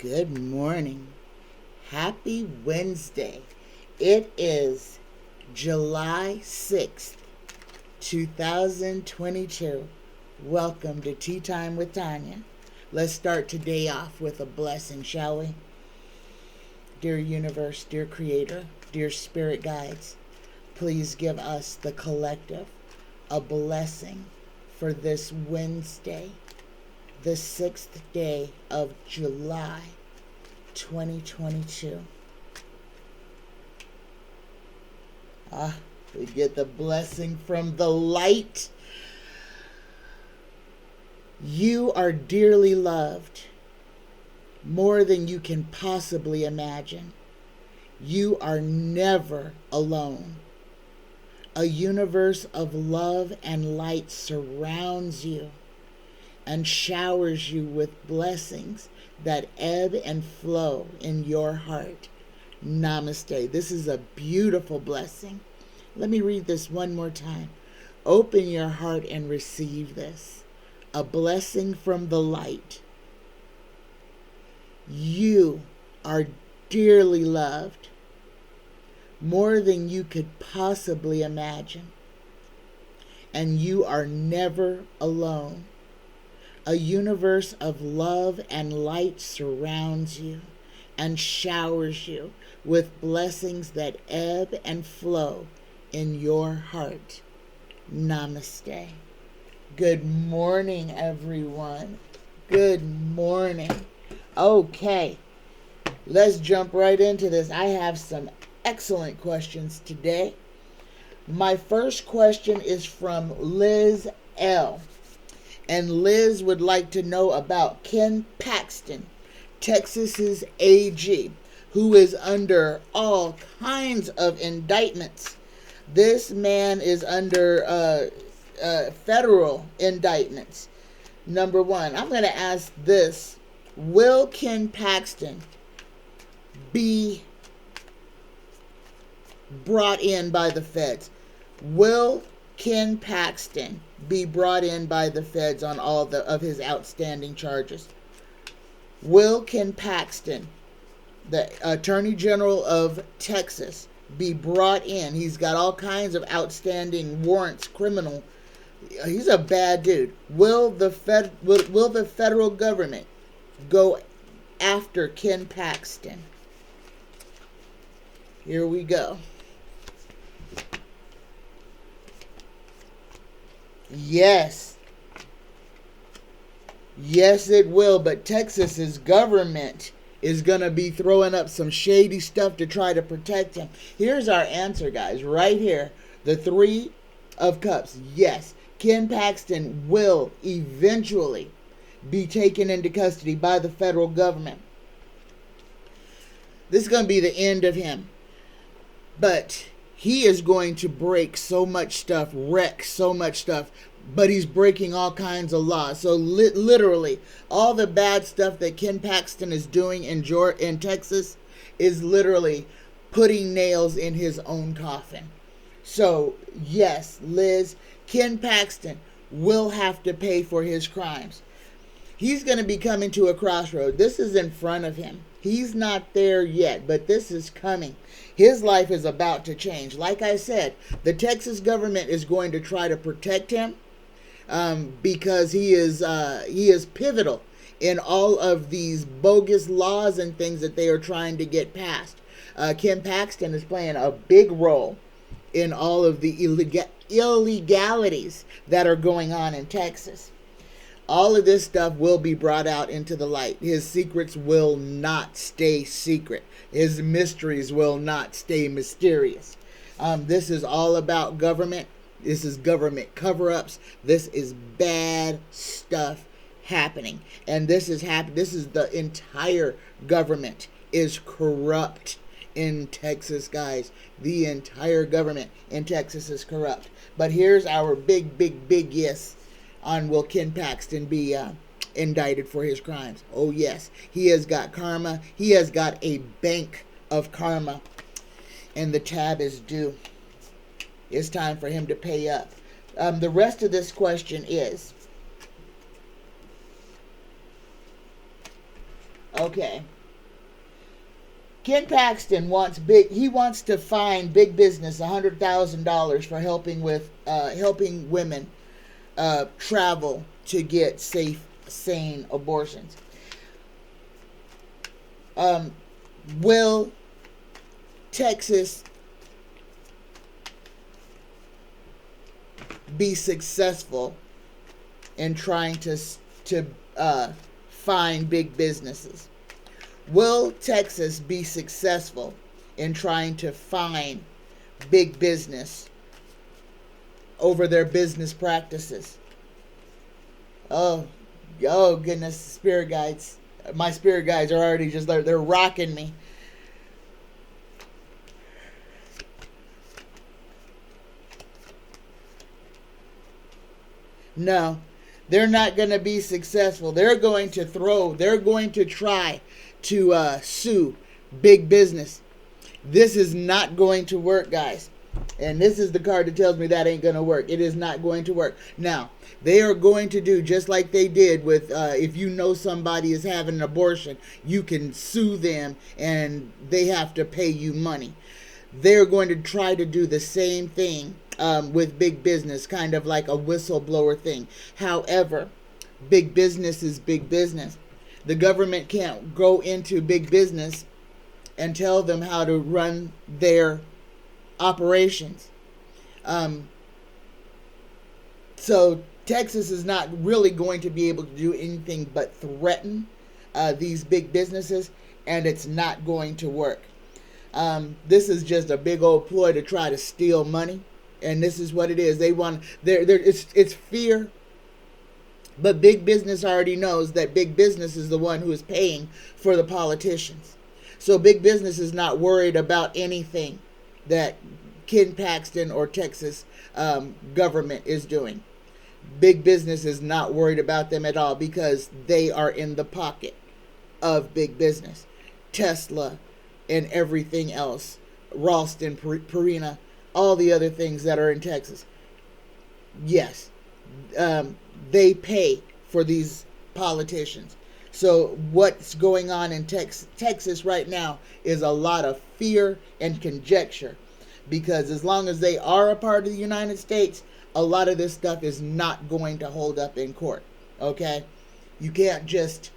Good morning. Happy Wednesday. It is July 6th, 2022. Welcome to Tea Time with Tanya. Let's start today off with a blessing, shall we? Dear universe, dear creator, dear spirit guides, please give us, the collective, a blessing for this Wednesday, the 6th day of July 2022. We get the blessing from the light. You are dearly loved, more than you can possibly imagine. You are never alone. A universe of love and light surrounds you and showers you with blessings that ebb and flow in your heart. Namaste. This is a beautiful blessing. Let me read this one more time. Open your heart and receive this. A blessing from the light. You are dearly loved, more than you could possibly imagine. And you are never alone. A universe of love and light surrounds you and showers you with blessings that ebb and flow in your heart. Namaste. Good morning, everyone. Good morning. Okay, let's jump right into this. I have some excellent questions today. My first question is from Liz L. And Liz would like to know about Ken Paxton, Texas's AG, who is under all kinds of indictments. This man is under federal indictments. Number one, I'm going to ask this. Will Ken Paxton be brought in by the feds? Will Ken Paxton be brought in by the feds on all of his outstanding charges? Will Ken Paxton, the Attorney General of Texas, be brought in? He's got all kinds of outstanding warrants, criminal. He's a bad dude. Will the federal government go after Ken Paxton? Here we go. Yes. Yes, it will. But Texas's government is going to be throwing up some shady stuff to try to protect him. Here's our answer, guys. Right here. The Three of Cups. Yes. Ken Paxton will eventually be taken into custody by the federal government. This is going to be the end of him. But he is going to break so much stuff, wreck so much stuff, but he's breaking all kinds of laws. So literally, all the bad stuff that Ken Paxton is doing in Texas is literally putting nails in his own coffin. So, yes, Liz, Ken Paxton will have to pay for his crimes. He's going to be coming to a crossroad. This is in front of him. He's not there yet, but this is coming. His life is about to change. Like I said, the Texas government is going to try to protect him because he is pivotal in all of these bogus laws and things that they are trying to get passed. Ken Paxton is playing a big role in all of the illegalities that are going on in Texas. All of this stuff will be brought out into the light. His secrets will not stay secret. His mysteries will not stay mysterious. This is all about government. This is government cover-ups. This is bad stuff happening. And this is the entire government is corrupt in Texas, guys. The entire government in Texas is corrupt. But here's our big yes on will Ken Paxton be indicted for his crimes. Oh, yes. He has got karma. He has got a bank of karma. And the tab is due. It's time for him to pay up. The rest of this question is, Okay. Ken Paxton wants to fine big business $100,000 for helping women travel to get safe, sane abortions. Will Texas be successful in trying to fine big businesses? Will Texas be successful in trying to fine big business over their business practices? Oh goodness, spirit guides. My spirit guides are already just, they're rocking me. No, they're not going to be successful. They're going to try to sue big business. This is not going to work, guys. And this is the card that tells me that ain't going to work. It is not going to work. Now, they are going to do just like they did with if you know somebody is having an abortion, you can sue them and they have to pay you money. They're going to try to do the same thing with big business, kind of like a whistleblower thing. However, big business is big business. The government can't go into big business and tell them how to run their operations. So Texas is not really going to be able to do anything but threaten these big businesses, and it's not going to work. This is just a big old ploy to try to steal money, and this is what it is. They want it's fear. But big business already knows that big business is the one who is paying for the politicians. So big business is not worried about anything that Ken Paxton or Texas government is doing. Big business is not worried about them at all because they are in the pocket of big business. Tesla and everything else, Ralston, Purina, all the other things that are in Texas. Yes, they pay for these politicians. So what's going on in Texas right now is a lot of fear and conjecture, because as long as they are a part of the United States, a lot of this stuff is not going to hold up in court. Okay? You can't just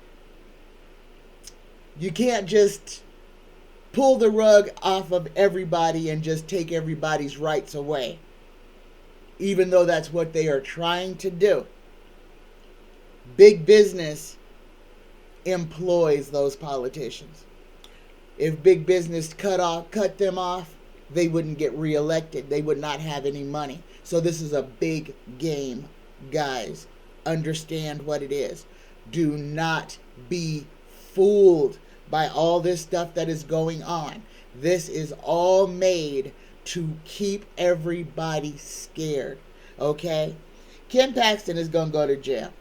pull the rug off of everybody and just take everybody's rights away, even though that's what they are trying to do. Big business employs those politicians. If big business cut them off, they wouldn't get reelected. They would not have any money. So this is a big game, guys. Understand what it is. Do not be fooled by all this stuff that is going on. This is all made to keep everybody scared. Okay? Ken Paxton is going to go to jail.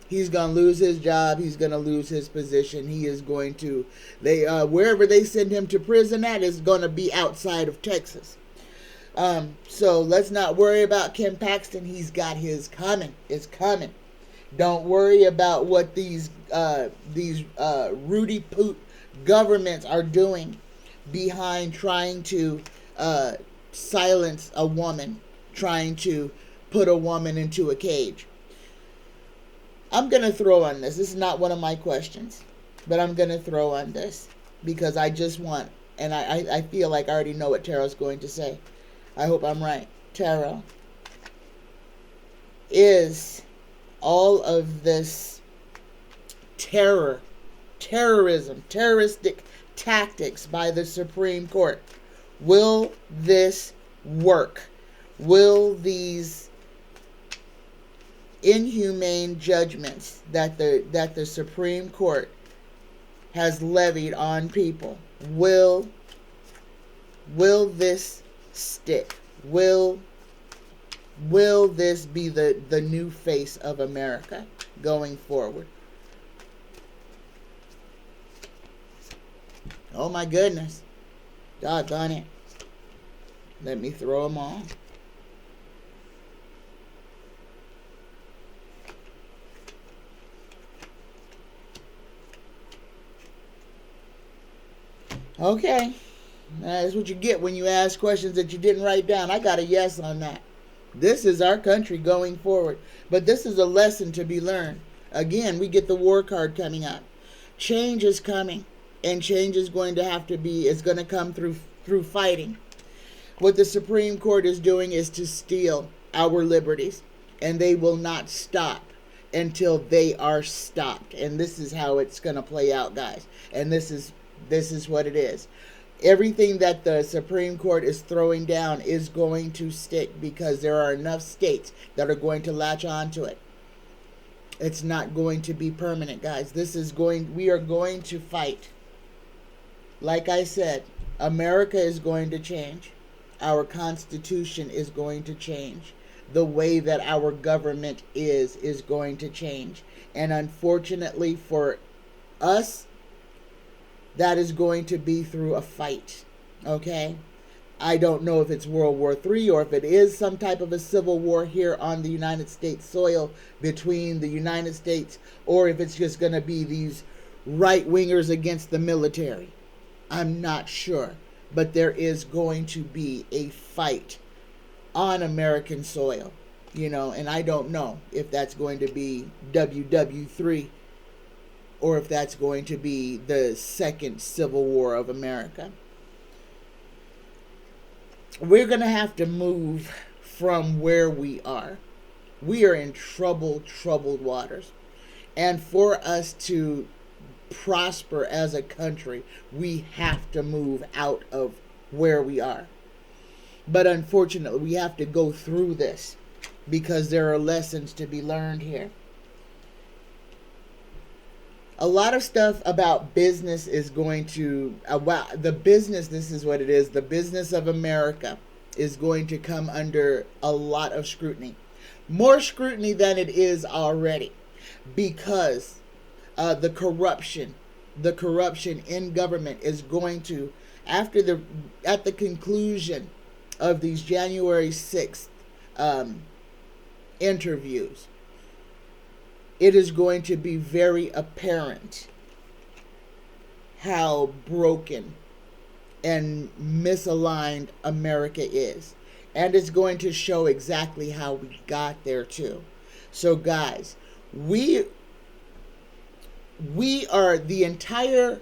He's going to lose his job. He's going to lose his position. He is going to, wherever they send him to prison at is going to be outside of Texas. So let's not worry about Ken Paxton. He's got his coming. It's coming. Don't worry about what these Rudy Poot governments are doing behind trying to silence a woman, trying to put a woman into a cage. I'm going to throw on this. This is not one of my questions, but I'm going to throw on this because I just want, and I feel like I already know what Tarot's going to say. I hope I'm right. Tarot, is all of this terrorism, terroristic tactics by the Supreme Court, will this work? Will these inhumane judgments that the Supreme Court has levied on people, will this stick? Will this be the new face of America going forward? Oh my goodness. Doggone it. Let me throw them on. Okay. That's what you get when you ask questions that you didn't write down. I got a yes on that. This is our country going forward. But this is a lesson to be learned. Again, we get the war card coming up. Change is coming. And change is going to have to be, it's going to come through fighting. What the Supreme Court is doing is to steal our liberties. And they will not stop until they are stopped. And this is how it's going to play out, guys. And this is what it is. Everything that the Supreme Court is throwing down is going to stick because there are enough states that are going to latch on to it. It's not going to be permanent, guys. We are going to fight. Like I said, America is going to change. Our Constitution is going to change. The way that our government is going to change. And unfortunately for us, that is going to be through a fight. Okay? I don't know if it's World War III or if it is some type of a civil war here on the United States soil between the United States, or if it's just going to be these right-wingers against the military. I'm not sure. But there is going to be a fight on American soil, and I don't know if that's going to be WW3 or if that's going to be the second Civil War of America. We're going to have to move from where we are. We are in troubled waters. And for us to prosper as a country, we have to move out of where we are. But unfortunately, we have to go through this because there are lessons to be learned here. A lot of stuff about business is going to, this is what it is. The business of America is going to come under a lot of scrutiny. More scrutiny than it is already because the corruption in government is going to, at the conclusion of these January 6th interviews, it is going to be very apparent how broken and misaligned America is. And it's going to show exactly how we got there too. So guys, we are, the entire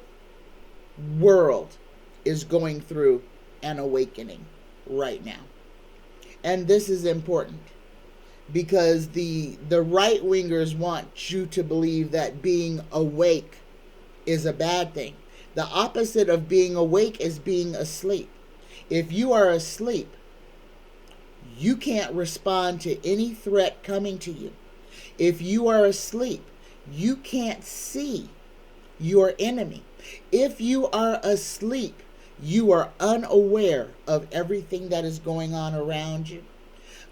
world is going through an awakening right now. And this is important because the right-wingers want you to believe that being awake is a bad thing. The opposite of being awake is being asleep. If you are asleep, you can't respond to any threat coming to you. If you are asleep, you can't see your enemy. If you are asleep, you are unaware of everything that is going on around you.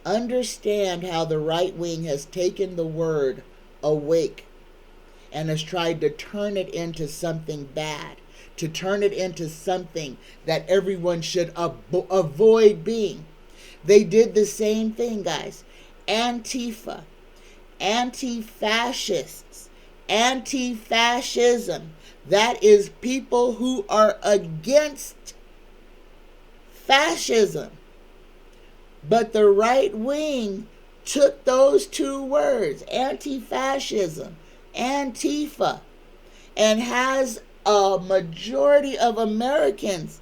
Understand how the right wing has taken the word awake and has tried to turn it into something bad, to turn it into something that everyone should avoid being. They did the same thing, guys. Antifa, anti-fascists, anti-fascism. That is people who are against fascism. But the right wing took those two words, anti-fascism, Antifa, and has a majority of Americans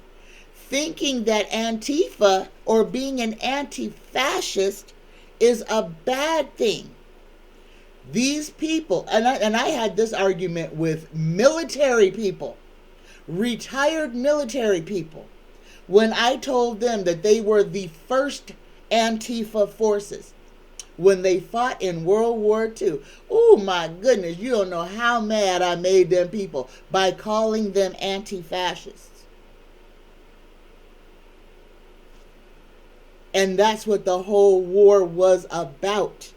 thinking that Antifa or being an anti-fascist is a bad thing. These people, and I had this argument with military people, retired military people, when I told them that they were the first Antifa forces when they fought in World War II. Oh my goodness, you don't know how mad I made them people by calling them anti-fascists. And that's what the whole war was about,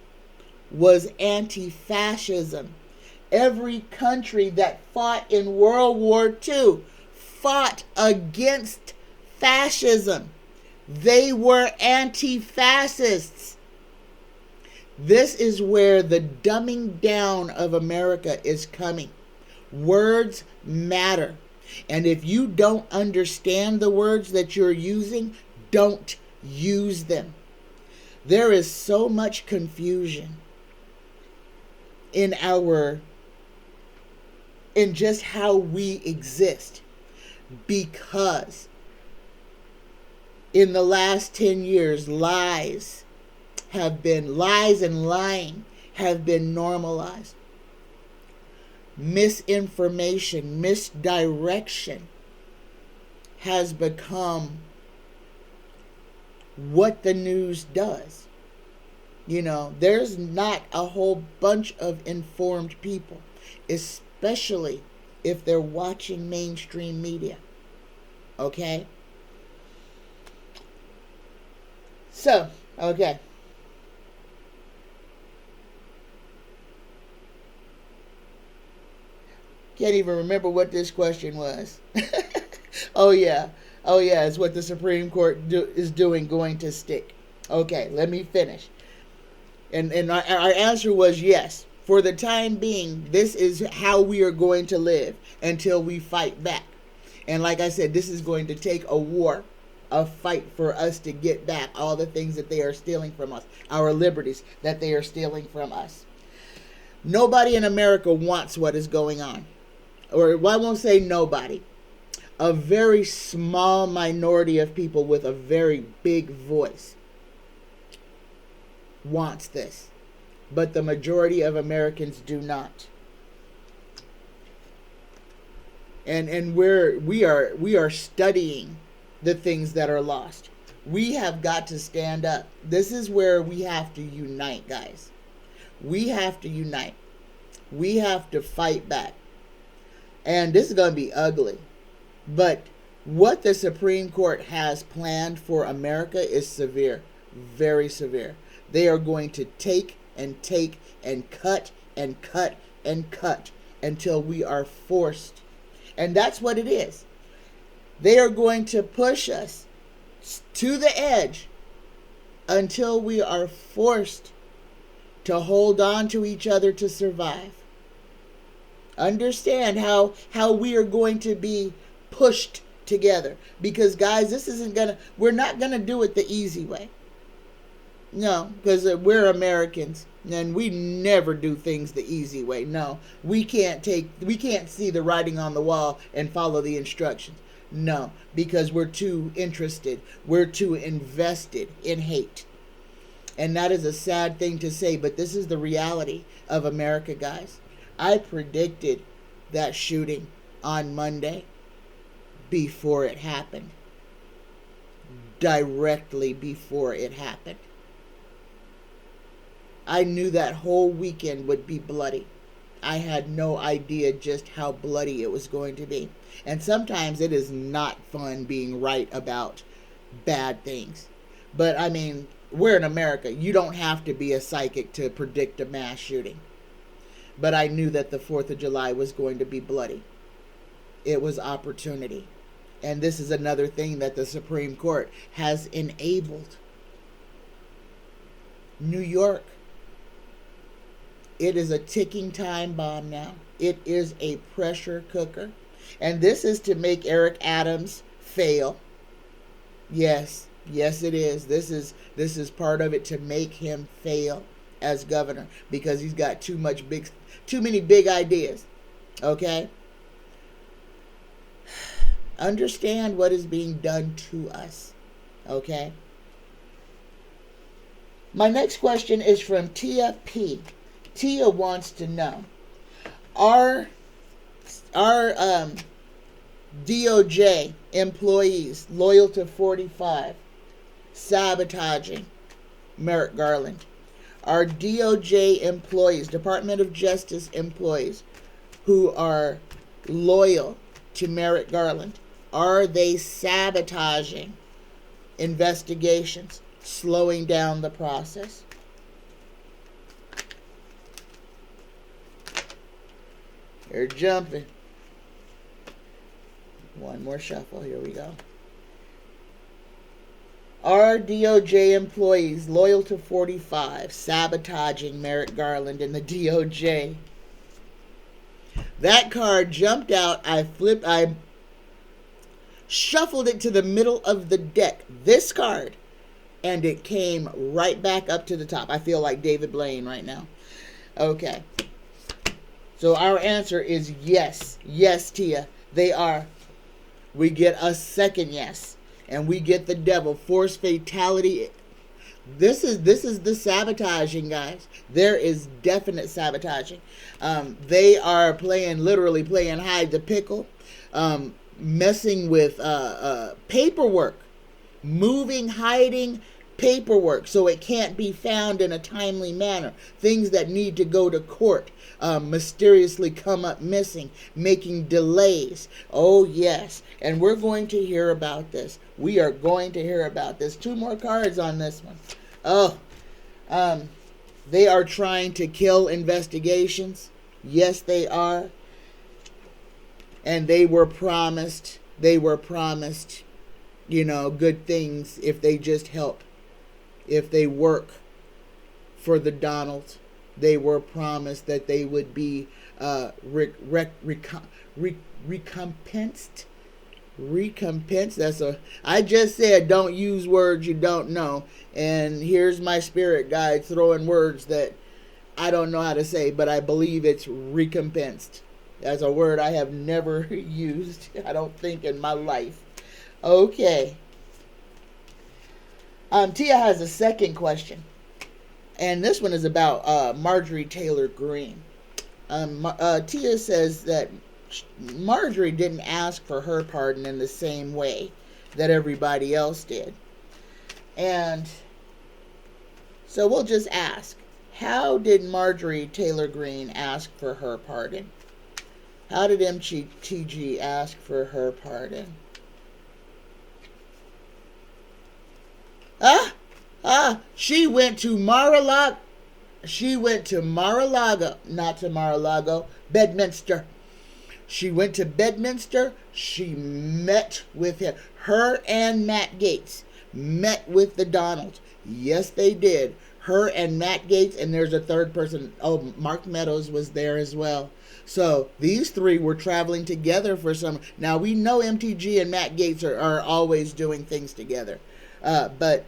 was anti-fascism. Every country that fought in World War II fought against fascism. They were anti-fascists. This is where the dumbing down of America is coming. Words matter. And if you don't understand the words that you're using, don't use them. There is so much confusion in just how we exist, because in the last 10 years, lies and lying have been normalized. Misinformation, misdirection has become what the news does. There's not a whole bunch of informed people, especially if they're watching mainstream media. Okay? So, okay. Can't even remember what this question was. Oh yeah, it's what the Supreme Court is doing going to stick. Okay, let me finish. And our answer was yes. For the time being, this is how we are going to live until we fight back. And like I said, this is going to take a war, a fight for us to get back all the things that they are stealing from us, our liberties that they are stealing from us. Nobody in America wants what is going on. Or I won't say nobody. A very small minority of people with a very big voice wants this. But the majority of Americans do not. And we are studying the things that are lost. We have got to stand up. This is where we have to unite, guys. We have to unite. We have to fight back. And this is going to be ugly. But what the Supreme Court has planned for America is severe. Very severe. They are going to take and cut and cut and cut until we are forced. And that's what it is. They are going to push us to the edge until we are forced to hold on to each other to survive. Understand how we are going to be pushed together. Because guys, we're not going to do it the easy way. No, because we're Americans and we never do things the easy way. No, we can't see the writing on the wall and follow the instructions. No, because we're too interested. We're too invested in hate. And that is a sad thing to say, but this is the reality of America, guys. I predicted that shooting on Monday before it happened. Directly before it happened. I knew that whole weekend would be bloody. I had no idea just how bloody it was going to be. And sometimes it is not fun being right about bad things. But I mean, we're in America. You don't have to be a psychic to predict a mass shooting. But I knew that the 4th of July was going to be bloody. It was opportunity. And this is another thing that the Supreme Court has enabled. New York. It is a ticking time bomb now. It is a pressure cooker. And this is to make Eric Adams fail. Yes it is. This is part of it, to make him fail as governor, because he's got too many big ideas. Okay? Understand what is being done to us. Okay? My next question is from Tia P. Tia wants to know, are DOJ employees loyal to 45 sabotaging Merrick Garland? Are DOJ employees, Department of Justice employees, who are loyal to Merrick Garland, are they sabotaging investigations, slowing down the process? They're jumping. One more shuffle. Here we go. Are DOJ employees loyal to 45 sabotaging Merrick Garland and the DOJ? That card jumped out. I shuffled it to the middle of the deck, this card, and it came right back up to the top. I feel like David Blaine right now. Okay. So our answer is yes. Yes, Tia. They are. We get a second yes. And we get the devil. Force fatality. This is the sabotaging, guys. There is definite sabotaging. They are literally playing hide the pickle, messing with paperwork, moving, hiding paperwork so it can't be found in a timely manner. Things that need to go to court mysteriously come up missing, making delays. Oh, yes. And we're going to hear about this. We are going to hear about this. 2 more cards on this one. Oh, they are trying to kill investigations. Yes, they are. And they were promised, good things if they just help. If they work for the Donalds, they were promised that they would be recompensed. I just said don't use words you don't know. And here's my spirit guide throwing words that I don't know how to say, but I believe it's recompensed. That's a word I have never used, I don't think, in my life. Okay. Tia has a second question. And this one is about Marjorie Taylor Greene. Tia says that Marjorie didn't ask for her pardon in the same way that everybody else did. And so we'll just ask, how did Marjorie Taylor Greene ask for her pardon? How did MTG ask for her pardon? She went to Mar-a-Lago. Bedminster. She went to Bedminster. She met with him. Her and Matt Gaetz met with the Donalds. Yes, they did. Her and Matt Gaetz, and there's a third person. Oh, Mark Meadows was there as well. So these 3 were traveling together for some. Now we know MTG and Matt Gaetz are always doing things together. But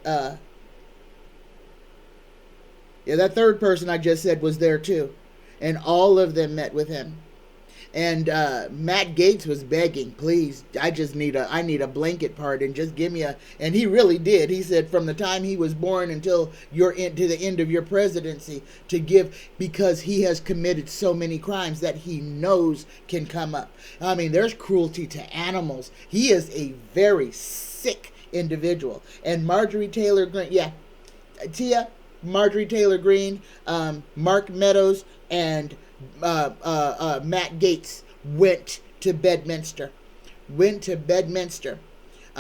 that third person I just said was there too. And all of them met with him. And Matt Gaetz was begging, please, I need a blanket pardon. Just give me and he really did. He said from the time he was born until to the end of your presidency to give, because he has committed so many crimes that he knows can come up. I mean, there's cruelty to animals. He is a very sick individual. And Marjorie Taylor Greene, Tia, Marjorie Taylor Greene, Mark Meadows, and Matt Gaetz went to Bedminster,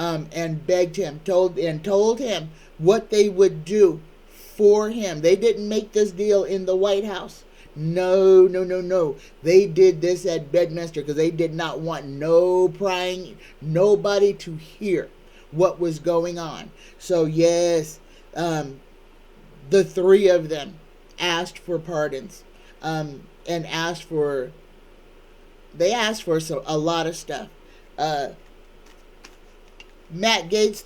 and begged him, told him what they would do for him. They didn't make this deal in the White House. No. They did this at Bedminster because they did not want nobody to hear what was going on. So yes, the 3 of them asked for pardons. And asked for a lot of stuff. Matt Gaetz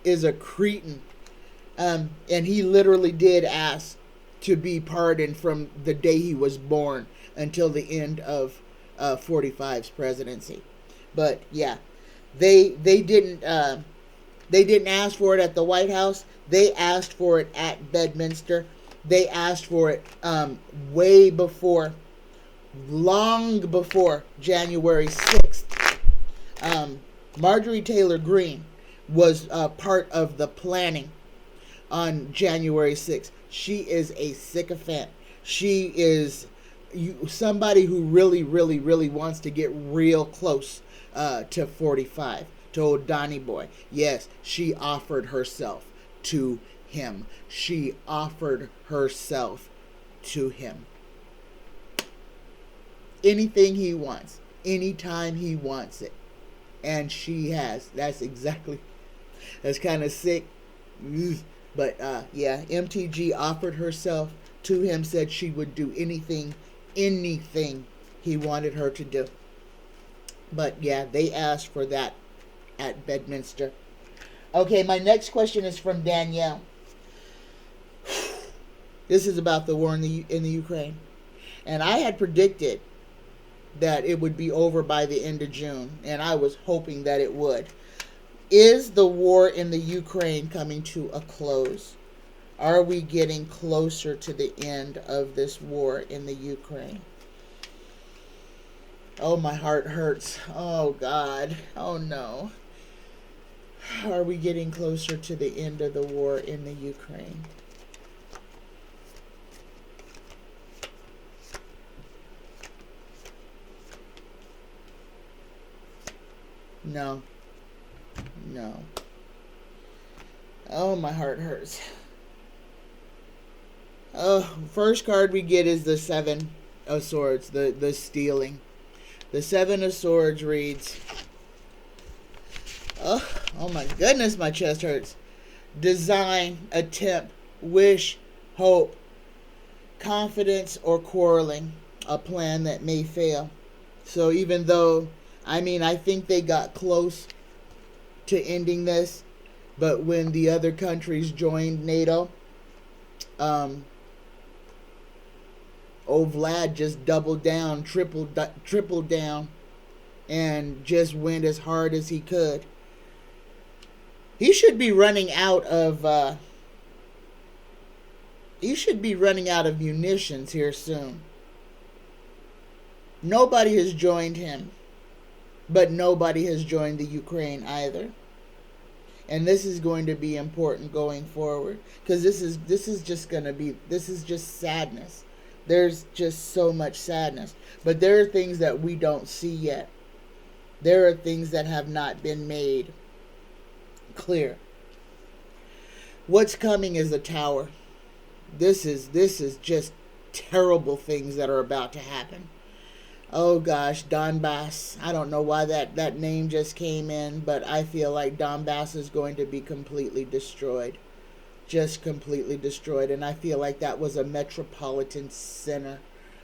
is a cretin, and he literally did ask to be pardoned from the day he was born until the end of 45's presidency. But yeah, they didn't ask for it at the White House. They asked for it at Bedminster. They asked for it long before January 6th. Marjorie Taylor Greene was part of the planning on January 6th. She is a sycophant. She is somebody who really, really, really wants to get real close to 45, to old Donnie Boy. Yes, she offered herself to him. She offered herself to him. Anything he wants, anytime he wants it. And she has. That's kind of sick. But MTG offered herself to him, said she would do anything he wanted her to do. But yeah, they asked for that at Bedminster. Okay, my next question is from Danielle. This is about the war in the Ukraine. And I had predicted that it would be over by the end of June, and I was hoping that it would. Is the war in the Ukraine coming to a close? Are we getting closer to the end of this war in the Ukraine? Oh, my heart hurts. Oh, God. Oh, no. Are we getting closer to the end of the war in the Ukraine? No. No. Oh, my heart hurts. Oh, first card we get is the Seven of Swords, the stealing. The Seven of Swords reads, oh my goodness, my chest hurts. Design, attempt, wish, hope, confidence, or quarreling. A plan that may fail. So even though, I think they got close to ending this, but when the other countries joined NATO, Vlad just doubled down, tripled down, and just went as hard as he could. He should be running out of munitions here soon. Nobody has joined him, but nobody has joined the Ukraine either. And this is going to be important going forward, because this is just sadness. There's just so much sadness. But there are things that we don't see yet. There are things that have not been made clear. What's coming is a tower. This is just terrible things that are about to happen. Oh gosh, Donbass. I don't know why that name just came in, but I feel like Donbass is going to be completely destroyed. Just completely destroyed. And I feel like that was a metropolitan center.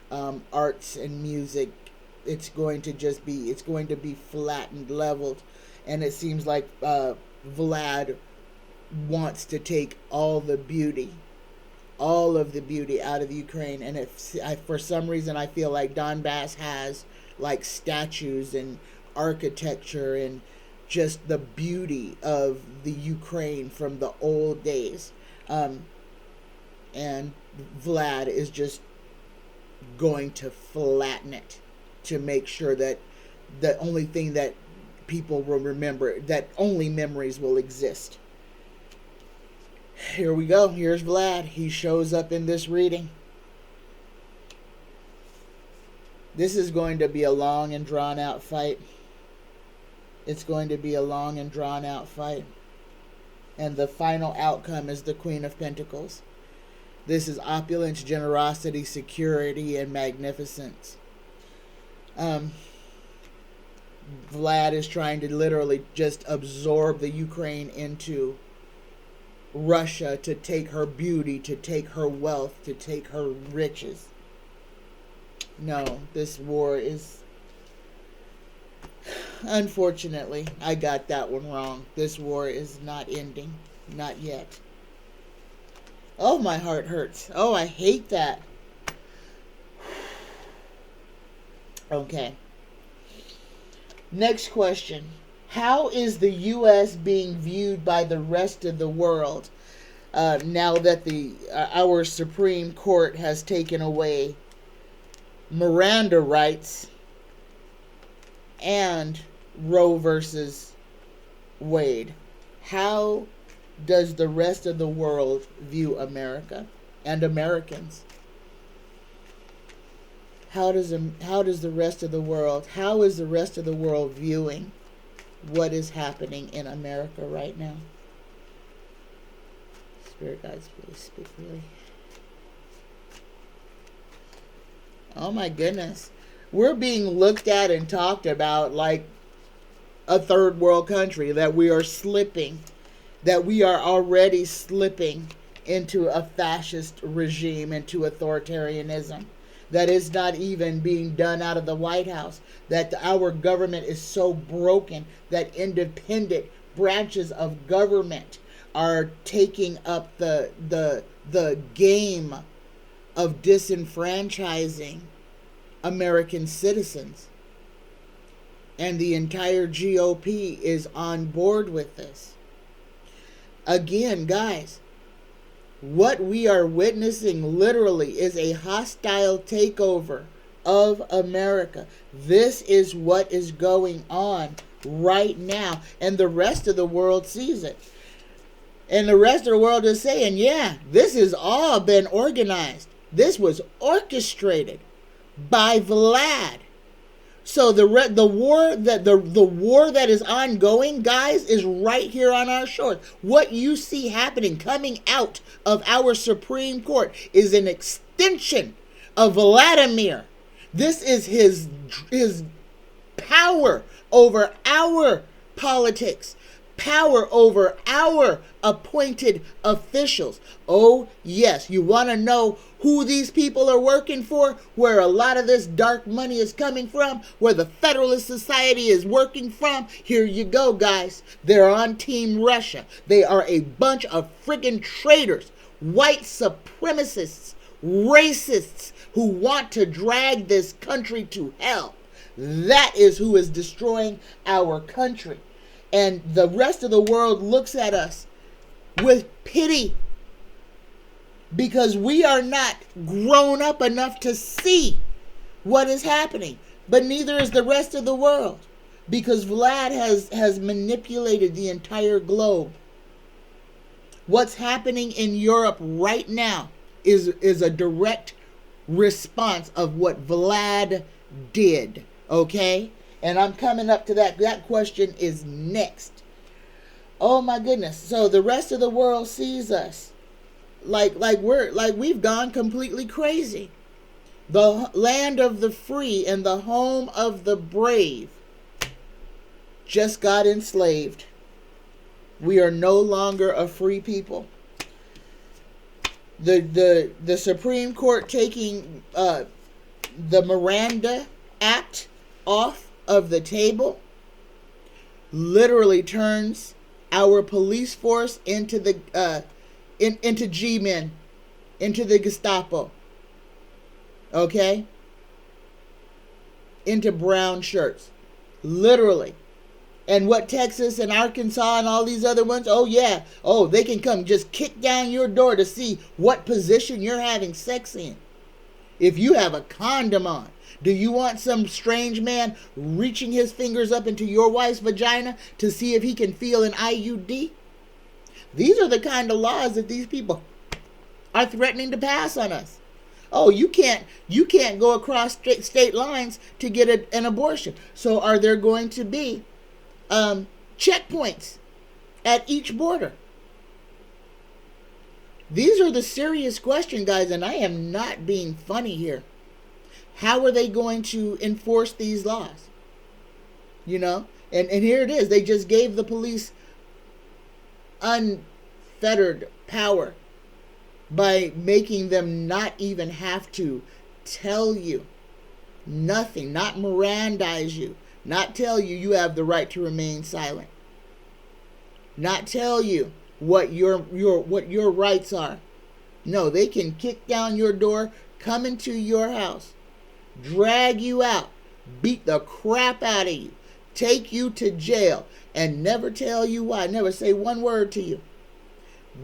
Arts and music. It's going to be flattened, leveled. And it seems like Vlad wants to take all of the beauty out of Ukraine. And for some reason I feel like Donbass has like statues and architecture and just the beauty of the Ukraine from the old days. And Vlad is just going to flatten it to make sure that the only thing that people will remember, that only memories will exist. Here we go. Here's Vlad. He shows up in this reading. This is going to be a long and drawn out fight. It's going to be a long and drawn out fight. And the final outcome is the Queen of Pentacles. This is opulence, generosity, security, and magnificence. Vlad is trying to literally just absorb the Ukraine into Russia, to take her beauty, to take her wealth, to take her riches. No, this war is... Unfortunately, I got that one wrong. This war is not ending. Not yet. Oh, my heart hurts. Oh, I hate that. Okay. Next question. How is the U.S. being viewed by the rest of the world now that our Supreme Court has taken away Miranda rights and Roe versus Wade? How does the rest of the world view America and Americans? How is the rest of the world viewing what is happening in America right now? Spirit guides, please speak really. Oh my goodness. We're being looked at and talked about like a third world country, that we are slipping, that we are already slipping into a fascist regime, into authoritarianism, that it's not even being done out of the White House, that our government is so broken that independent branches of government are taking up the game of disenfranchising American citizens. And the entire GOP is on board with this. Again, guys, what we are witnessing literally is a hostile takeover of America. This is what is going on right now, and the rest of the world sees it. And the rest of the world is saying, yeah, this has all been organized. This was orchestrated by Vlad. So the war that is ongoing, guys, is right here on our shores. What you see happening coming out of our Supreme Court is an extension of Vladimir. This is his power over our politics, power over our appointed officials. Oh, yes, you want to know who these people are working for, where a lot of this dark money is coming from, where the Federalist Society is working from? Here you go, guys. They're on Team Russia. They are a bunch of friggin' traitors, white supremacists, racists who want to drag this country to hell. That is who is destroying our country. And the rest of the world looks at us with pity because we are not grown up enough to see what is happening. But neither is the rest of the world, because Vlad has manipulated the entire globe. What's happening in Europe right now is a direct response of what Vlad did, okay? And I'm coming up to that. That question is next. Oh my goodness. So the rest of the world sees us like we've gone completely crazy. The land of the free and the home of the brave just got enslaved. We are no longer a free people. The Supreme Court taking the Miranda Act off of the table literally turns our police force into the into G-men, into the Gestapo, okay, into brown shirts, literally. And what Texas and Arkansas and all these other ones, oh yeah, oh, they can come just kick down your door to see what position you're having sex in. If you have a condom on, do you want some strange man reaching his fingers up into your wife's vagina to see if he can feel an IUD? These are the kind of laws that these people are threatening to pass on us. Oh, you can't go across state lines to get an abortion. So are there going to be checkpoints at each border? These are the serious questions, guys, and I am not being funny here. How are they going to enforce these laws? You know? And here it is. They just gave the police unfettered power by making them not even have to tell you nothing, not Mirandize you, not tell you you have the right to remain silent, not tell you what your rights are. No, they can kick down your door, come into your house, drag you out, beat the crap out of you, take you to jail, and never tell you why, never say one word to you.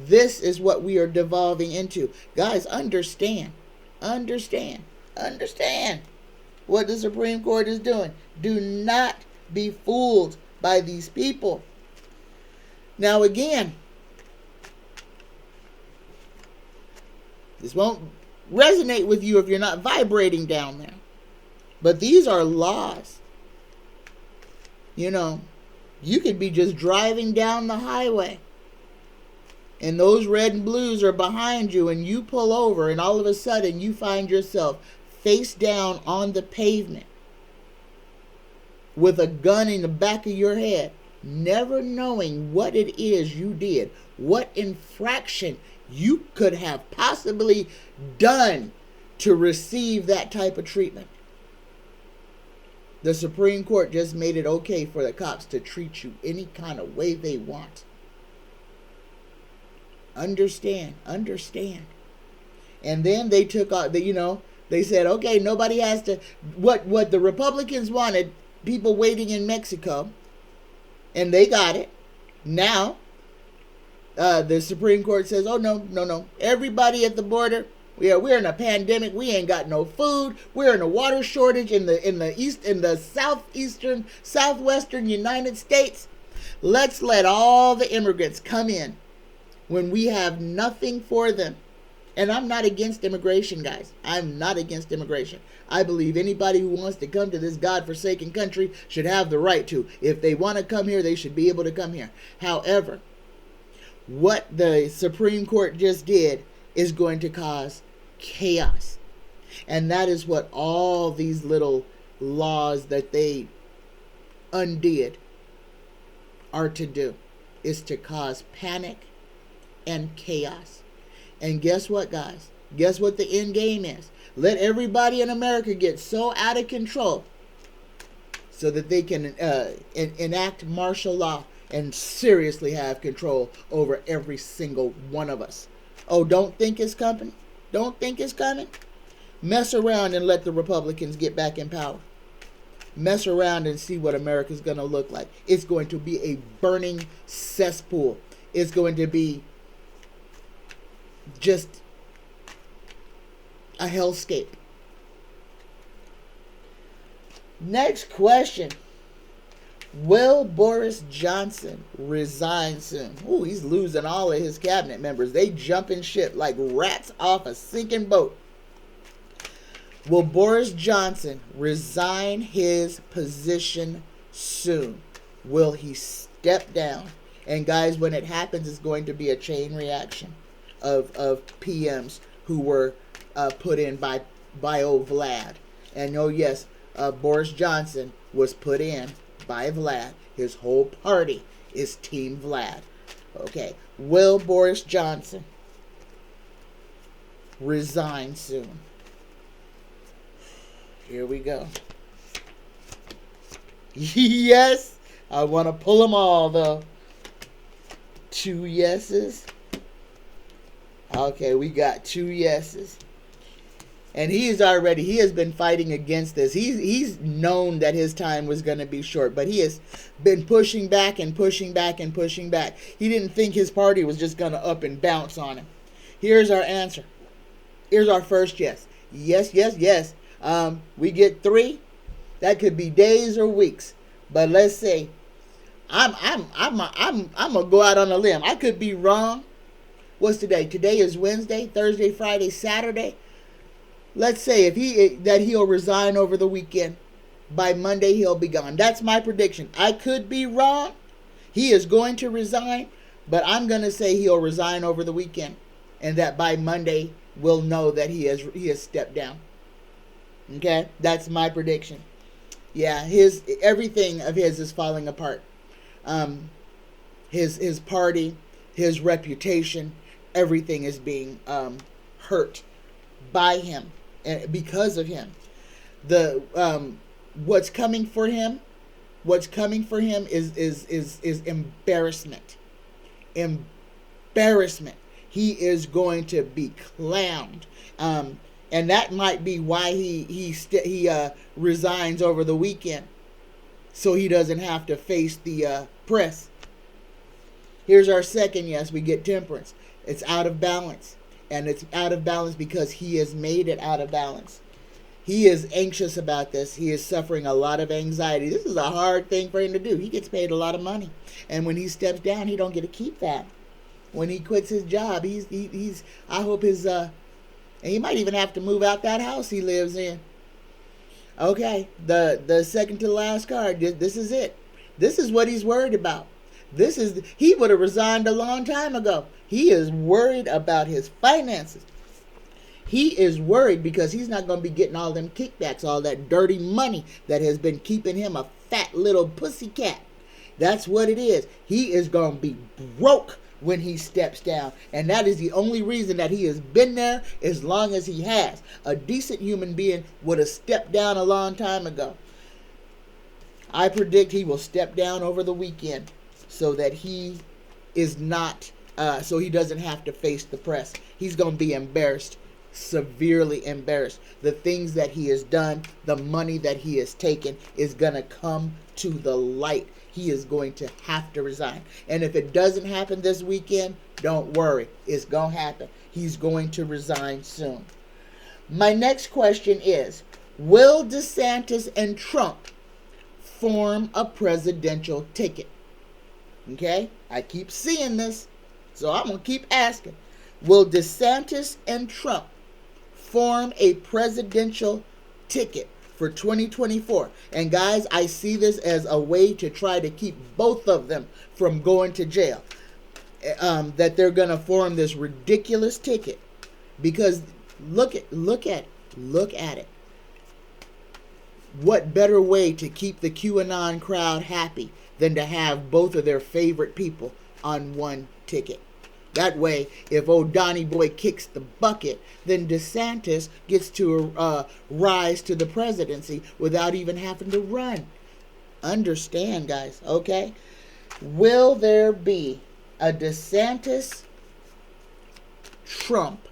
This is what we are devolving into. Guys, understand what the Supreme Court is doing. Do not be fooled by these people. Now again, this won't resonate with you if you're not vibrating down there. But these are laws. You know, you could be just driving down the highway and those red and blues are behind you and you pull over and all of a sudden you find yourself face down on the pavement with a gun in the back of your head, never knowing what it is you did, what infraction you could have possibly done to receive that type of treatment. The Supreme Court just made it okay for the cops to treat you any kind of way they want. Understand. And then they took out they said, okay, nobody has to, what the Republicans wanted, people waiting in Mexico, and they got it. Now, the Supreme Court says, oh, no. Everybody at the border, we're in a pandemic. We ain't got no food. We're in a water shortage in the southwestern United States. Let's let all the immigrants come in when we have nothing for them. And I'm not against immigration, guys. I'm not against immigration. I believe anybody who wants to come to this godforsaken country should have the right to. If they want to come here, they should be able to come here. However, what the Supreme Court just did is going to cause chaos. And that is what all these little laws that they undid are to do, is to cause panic and chaos. And guess what, guys? Guess what the end game is? Let everybody in America get so out of control so that they can enact martial law and seriously have control over every single one of us. Oh, don't think it's coming? Don't think it's coming? Mess around and let the Republicans get back in power. Mess around and see what America's going to look like. It's going to be a burning cesspool. It's going to be just a hellscape. Next question. Will Boris Johnson resign soon? Ooh, he's losing all of his cabinet members. They jumping ship like rats off a sinking boat. Will Boris Johnson resign his position soon? Will he step down? And guys, when it happens, it's going to be a chain reaction of PMs who were put in by old Vlad. And oh yes, Boris Johnson was put in by Vlad. His whole party is Team Vlad. Okay, will Boris Johnson resign soon? Here we go. Yes, I want to pull them all though. 2 yeses. Okay, we got 2 yeses. And he has been fighting against this. He's known that his time was going to be short, but he has been pushing back and pushing back and pushing back. He didn't think his party was just going to up and bounce on him. Here's our answer. Here's our first yes. Yes. We get 3. That could be days or weeks. But let's say I'm gonna go out on a limb. I could be wrong. What's today? Today is Wednesday, Thursday, Friday, Saturday. Let's say that he'll resign over the weekend. By Monday, he'll be gone. That's my prediction. I could be wrong. He is going to resign, but I'm going to say he'll resign over the weekend, and that by Monday we'll know that he has stepped down. Okay, that's my prediction. Yeah, everything of his is falling apart. His party, his reputation, everything is being hurt by him and because of him. What's coming for him is embarrassment. Embarrassment. He is going to be clowned. And that might be why he resigns over the weekend, so he doesn't have to face the press. Here's our second yes. We get temperance. It's out of balance. And it's out of balance because he has made it out of balance. He is anxious about this. He is suffering a lot of anxiety. This is a hard thing for him to do. He gets paid a lot of money. And when he steps down, he don't get to keep that. When he quits his job, I hope his, and he might even have to move out that house he lives in. Okay, the second to the last card, this is it. This is what he's worried about. He would have resigned a long time ago. He is worried about his finances. He is worried because he's not going to be getting all them kickbacks, all that dirty money that has been keeping him a fat little pussycat. That's what it is. He is going to be broke when he steps down. And that is the only reason that he has been there as long as he has. A decent human being would have stepped down a long time ago. I predict he will step down over the weekend so that he is not, so he doesn't have to face the press. He's going to be embarrassed, severely embarrassed. The things that he has done, the money that he has taken is going to come to the light. He is going to have to resign. And if it doesn't happen this weekend, don't worry. It's going to happen. He's going to resign soon. My next question is, will DeSantis and Trump form a presidential ticket? Okay? I keep seeing this, so I'm going to keep asking. Will DeSantis and Trump form a presidential ticket for 2024? And guys, I see this as a way to try to keep both of them from going to jail. That they're going to form this ridiculous ticket. Because look at it. What better way to keep the QAnon crowd happy than to have both of their favorite people on one ticket? That way, if old Donnie Boy kicks the bucket, then DeSantis gets to rise to the presidency without even having to run. Understand, guys, okay? Will there be a DeSantis-Trump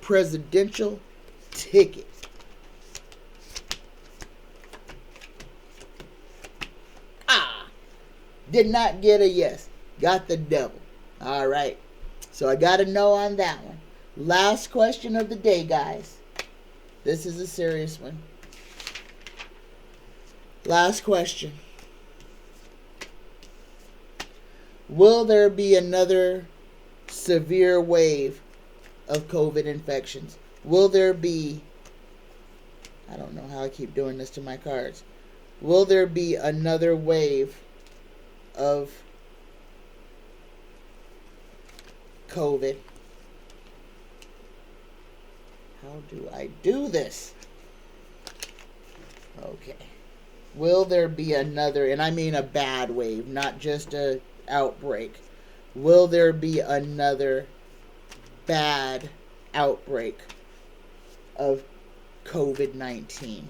presidential ticket? Did not get a yes. Got the devil. All right. So I got a no on that one. Last question of the day, guys. This is a serious one. Last question. Will there be another severe wave of COVID infections? Will there be... I don't know how I keep doing this to my cards. Will there be another wave of COVID? How do I do this? Okay. Will there be another, and I mean a bad wave, not just a outbreak. Will there be another bad outbreak of COVID-19?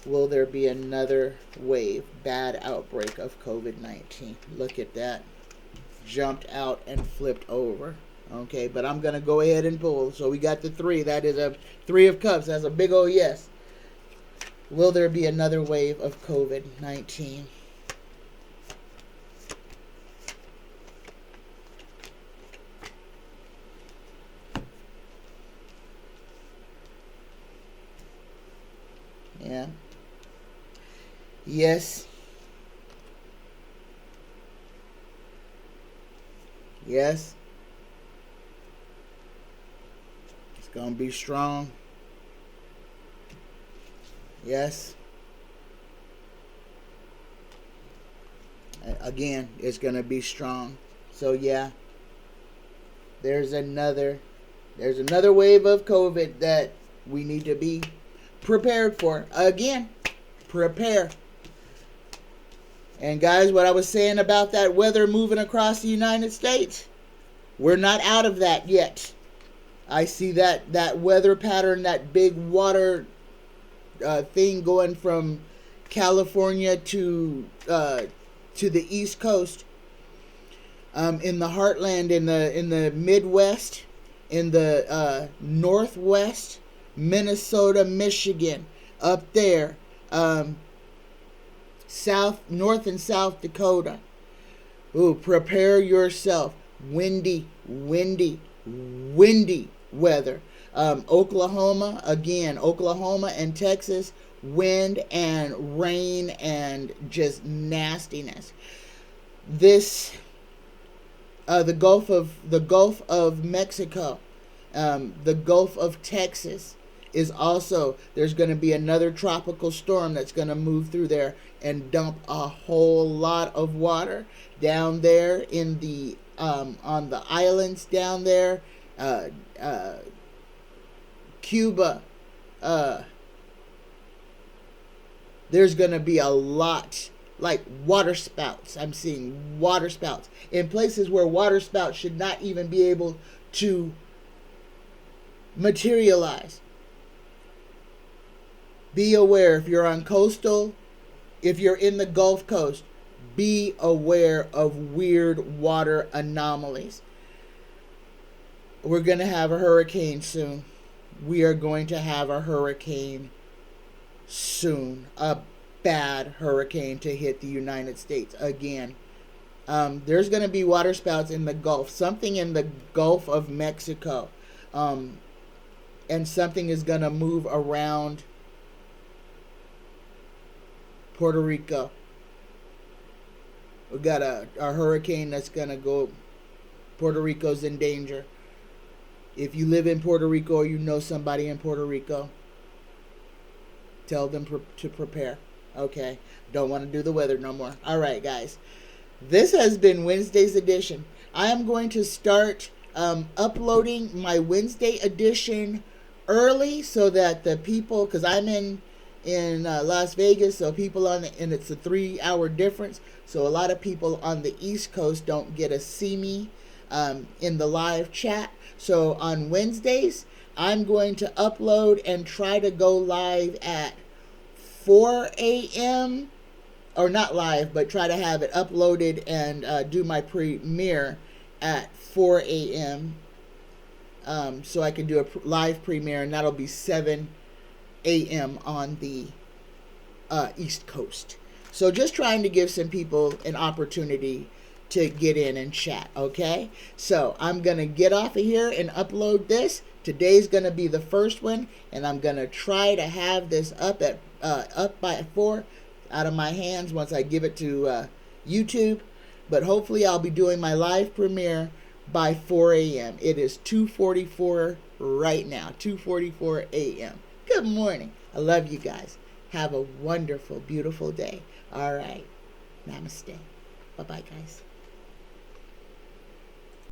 Will there be another wave, bad outbreak of COVID-19? Look at that. Jumped out and flipped over. Okay, but I'm going to go ahead and pull. So we got the 3. That is a 3 of cups. That's a big old yes. Will there be another wave of COVID-19? Yeah. Yes. Yes. It's going to be strong. Yes. Again, it's going to be strong. So yeah. There's another wave of COVID that we need to be prepared for. Again, prepare. And guys, what I was saying about that weather moving across the United States, we're not out of that yet. I see that weather pattern, that big water thing going from California to the East Coast, in the heartland, in the Midwest, in the Northwest, Minnesota, Michigan, up there, North and South Dakota. Ooh, prepare yourself. Windy weather. Oklahoma and Texas, wind and rain and just nastiness. This, the Gulf of Mexico, the Gulf of Texas is also, there's going to be another tropical storm that's going to move through there and dump a whole lot of water down there in the on the islands down there, Cuba. There's going to be a lot like water spouts. I'm seeing water spouts in places where water spouts should not even be able to materialize. Be aware if you're on coastal, if you're in the Gulf Coast, be aware of weird water anomalies. We're going to have a hurricane soon. We are going to have a hurricane soon. A bad hurricane to hit the United States again. There's going to be water spouts in the Gulf. Something in the Gulf of Mexico. And something is going to move around Puerto Rico. We got a hurricane that's going to go. Puerto Rico's in danger. If you live in Puerto Rico or you know somebody in Puerto Rico, tell them to prepare. Okay? Don't want to do the weather no more. All right, guys. This has been Wednesday's edition. I am going to start uploading my Wednesday edition early so that the people, because I'm in Las Vegas, so people and it's a 3-hour difference, so a lot of people on the East Coast don't get to see me in the live chat. So on Wednesdays, I'm going to upload and try to go live at 4 a.m. or not live, but try to have it uploaded and do my premiere at 4 a.m. So I can do a live premiere, and that'll be 7 a.m. on the East Coast. So just trying to give some people an opportunity to get in and chat, okay? So I'm going to get off of here and upload this. Today's going to be the first one, and I'm going to try to have this up by 4 out of my hands once I give it to YouTube. But hopefully I'll be doing my live premiere by 4 a.m. It is 2:44 right now, 2:44 a.m. Good morning. I love you guys. Have a wonderful, beautiful day. All right. Namaste. Bye-bye, guys.